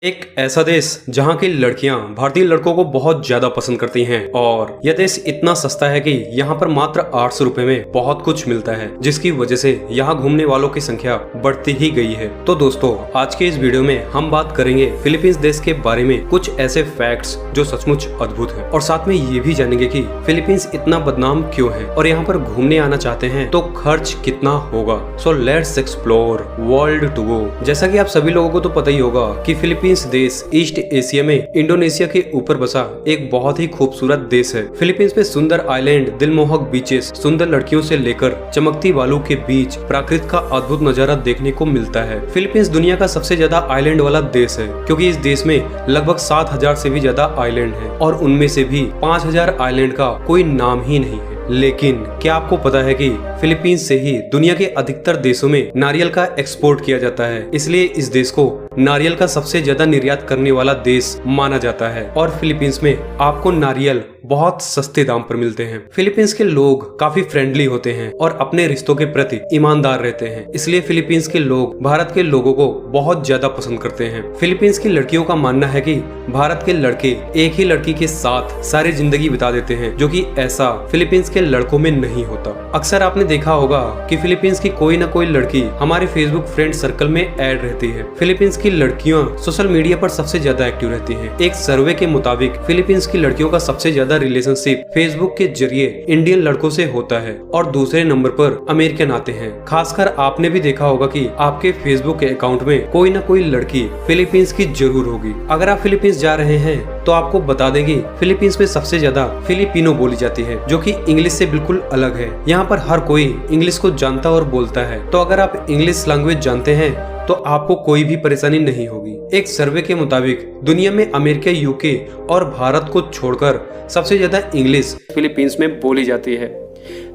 एक ऐसा देश जहाँ की लड़कियां भारतीय लड़कों को बहुत ज्यादा पसंद करती हैं और यह देश इतना सस्ता है कि यहाँ पर मात्र 800 रुपए में बहुत कुछ मिलता है, जिसकी वजह से यहाँ घूमने वालों की संख्या बढ़ती ही गई है। तो दोस्तों, आज के इस वीडियो में हम बात करेंगे फिलीपींस देश के बारे में कुछ ऐसे फैक्ट्स जो सचमुच अद्भुत है, और साथ में ये भी जानेंगे कि फिलीपींस इतना बदनाम क्यों है और यहाँ पर घूमने आना चाहते हैं तो खर्च कितना होगा। So let's explore world tour. जैसा कि आप सभी लोगों को तो पता ही होगा कि फिलीपींस देश ईस्ट एशिया में इंडोनेशिया के ऊपर बसा एक बहुत ही खूबसूरत देश है। फिलीपींस में सुंदर आइलैंड, दिलमोहक बीचेस, सुंदर लड़कियों से लेकर चमकती बालू के बीच प्रकृति का अद्भुत नजारा देखने को मिलता है। फिलीपींस दुनिया का सबसे ज्यादा आइलैंड वाला देश है, क्योंकि इस देश में लगभग 7000 से भी ज्यादा आइलैंड है और उनमें से भी 5000 आइलैंड का कोई नाम ही नहीं है। लेकिन क्या आपको पता है कि फिलीपींस से ही दुनिया के अधिकतर देशों में नारियल का एक्सपोर्ट किया जाता है, इसलिए इस देश को नारियल का सबसे ज्यादा निर्यात करने वाला देश माना जाता है। और फिलीपींस में आपको नारियल बहुत सस्ते दाम पर मिलते हैं। फिलीपींस के लोग काफी फ्रेंडली होते हैं और अपने रिश्तों के प्रति ईमानदार रहते हैं, इसलिए फिलीपींस के लोग भारत के लोगों को बहुत ज्यादा पसंद करते हैं। फिलीपींस की लड़कियों का मानना है कि भारत के लड़के एक ही लड़की के साथ सारी जिंदगी बिता देते हैं, जो कि ऐसा फिलीपींस के लड़कों में नहीं होता। अक्सर आपने देखा होगा कि फिलीपींस की कोई न कोई लड़की हमारे फेसबुक फ्रेंड सर्कल में ऐड रहती है। फिलीपींस की लड़कियां सोशल मीडिया पर सबसे ज्यादा एक्टिव रहती हैं। एक सर्वे के मुताबिक फिलीपींस की लड़कियों का सबसे ज्यादा रिलेशनशिप फेसबुक के जरिए इंडियन लड़कों से होता है और दूसरे नंबर पर अमेरिकन आते हैं। खासकर आपने भी देखा होगा कि आपके फेसबुक के अकाउंट में कोई न कोई लड़की फिलीपींस की जरूर होगी। अगर आप फिलीपींस जा रहे हैं तो आपको बता देंगे फिलीपींस में सबसे ज्यादा फिलिपिनो बोली जाती है, जो कि इंग्लिश से बिल्कुल अलग है। यहाँ पर हर कोई इंग्लिश को जानता और बोलता है, तो अगर आप इंग्लिश लैंग्वेज जानते हैं तो आपको कोई भी परेशानी नहीं होगी। एक सर्वे के मुताबिक दुनिया में अमेरिका, यूके और भारत को छोड़कर सबसे ज्यादा इंग्लिश फिलीपींस में बोली जाती है।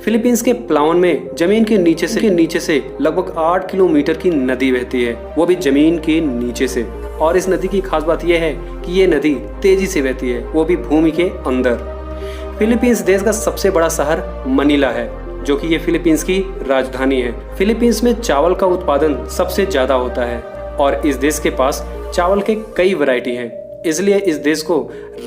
फिलीपींस के पलावन में जमीन के नीचे से लगभग 8 किलोमीटर की नदी बहती है, वो भी जमीन के नीचे से। और इस नदी की खास बात यह है कि ये नदी तेजी से बहती है, वो भी भूमि के अंदर। फिलीपींस देश का सबसे बड़ा शहर मनीला है, जो कि ये फिलीपींस की राजधानी है। फिलीपींस में चावल का उत्पादन सबसे ज्यादा होता है और इस देश के पास चावल के कई वैरायटी हैं, इसलिए इस देश को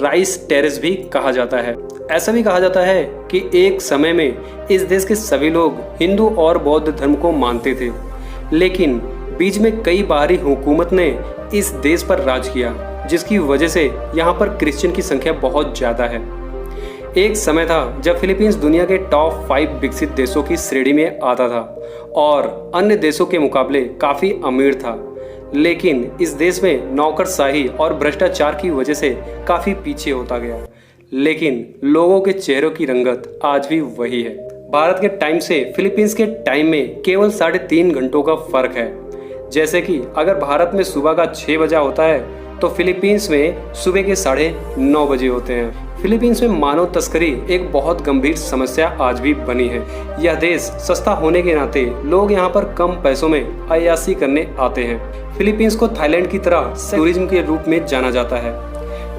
राइस टेरेस भी कहा जाता है। ऐसा भी कहा जाता है कि एक समय में इस देश के सभी लोग हिंदू और बौद्ध धर्म को मानते थे, लेकिन बीच में कई बाहरी हुकूमत ने इस देश पर राज किया, जिसकी वजह से यहाँ पर क्रिश्चियन की संख्या बहुत ज्यादा है। एक समय था जब फिलीपींस दुनिया के टॉप 5 विकसित देशों की श्रेणी में आता था और अन्य देशों के मुकाबले काफी अमीर था, लेकिन इस देश में नौकरशाही और भ्रष्टाचार की वजह से काफी पीछे होता गया। लेकिन लोगों के चेहरों की रंगत आज भी वही है। भारत के टाइम से फिलीपींस के टाइम में केवल 3.5 घंटों का फर्क है। जैसे कि अगर भारत में सुबह का 6 बजा होता है तो फिलीपींस में सुबह के 9:30 बजे होते हैं। फिलीपींस में मानव तस्करी एक बहुत गंभीर समस्या आज भी बनी है। यह देश सस्ता होने के नाते लोग यहाँ पर कम पैसों में अय्याशी करने आते हैं। फिलीपींस को थाईलैंड की तरह टूरिज्म के रूप में जाना जाता है।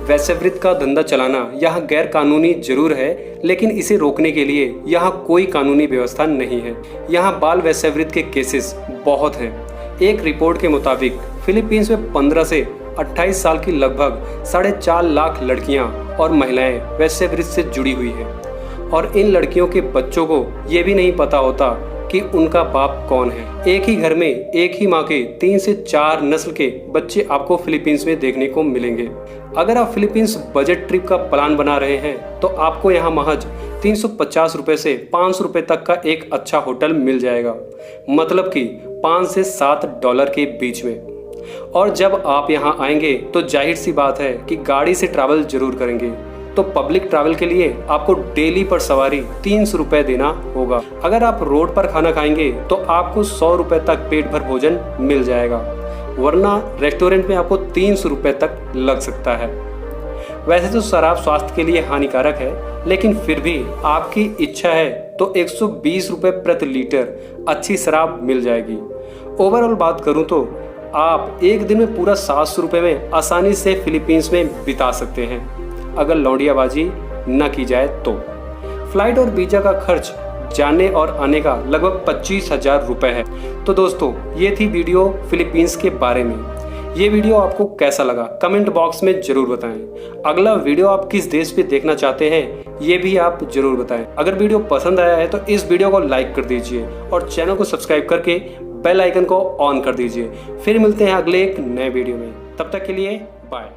वैश्यवृत्ति का धंधा चलाना यहाँ गैर कानूनी जरूर है, लेकिन इसे रोकने के लिए यहाँ कोई कानूनी व्यवस्था नहीं है। यहाँ बाल वैश्यवृत्ति के केसेस बहुत हैं। एक रिपोर्ट के मुताबिक फिलीपींस में 15 से 28 साल की लगभग 4.5 लाख लड़कियां और महिलाएं वैश्यवृत्ति से जुड़ी हुई हैं, और इन लड़कियों के बच्चों को ये भी नहीं पता होता कि उनका बाप कौन है। एक ही घर में एक ही माँ के 3 से 4 नस्ल के बच्चे आपको फिलीपींस में देखने को मिलेंगे। अगर आप फिलीपींस बजट ट्रिप का प्लान बना रहे हैं तो आपको यहाँ महज 350 रुपए से 500 रुपए तक का एक अच्छा होटल मिल जाएगा, मतलब कि 5 से 7 डॉलर के बीच में। और जब आप यहाँ आएंगे तो जाहिर सी बात है कि गाड़ी से ट्रैवल जरूर करेंगे, तो पब्लिक ट्रैवल के लिए आपको डेली पर सवारी 300 रुपए देना होगा। अगर आप रोड पर खाना खाएंगे तो आपको 100 रुपए तक पेट भर भोजन मिल जाएगा, वरना रेस्टोरेंट में आपको 300 रुपए तक लग सकता है। वैसे तो शराब स्वास्थ्य के लिए हानिकारक है, लेकिन फिर भी आपकी इच्छा है तो 120 रुपए प्रति लीटर अच्छी शराब मिल जाएगी। ओवरऑल बात करूँ तो आप एक दिन में पूरा 700 रुपए में आसानी से फिलीपींस में बिता सकते हैं, अगर लौंडियाबाजी न की जाए तो। फ्लाइट और वीजा का खर्च जाने और आने का लगभग 25,000 रुपए है। तो दोस्तों, ये थी वीडियो फिलीपींस के बारे में। ये वीडियो आपको कैसा लगा कमेंट बॉक्स में जरूर बताएं। अगला वीडियो आप किस देश पे देखना चाहते हैं ये भी आप जरूर बताएं। अगर वीडियो पसंद आया है तो इस वीडियो को लाइक कर दीजिए और चैनल को सब्सक्राइब करके बेल आइकन को ऑन कर दीजिए। फिर मिलते हैं अगले एक नए वीडियो में, तब तक के लिए बाय।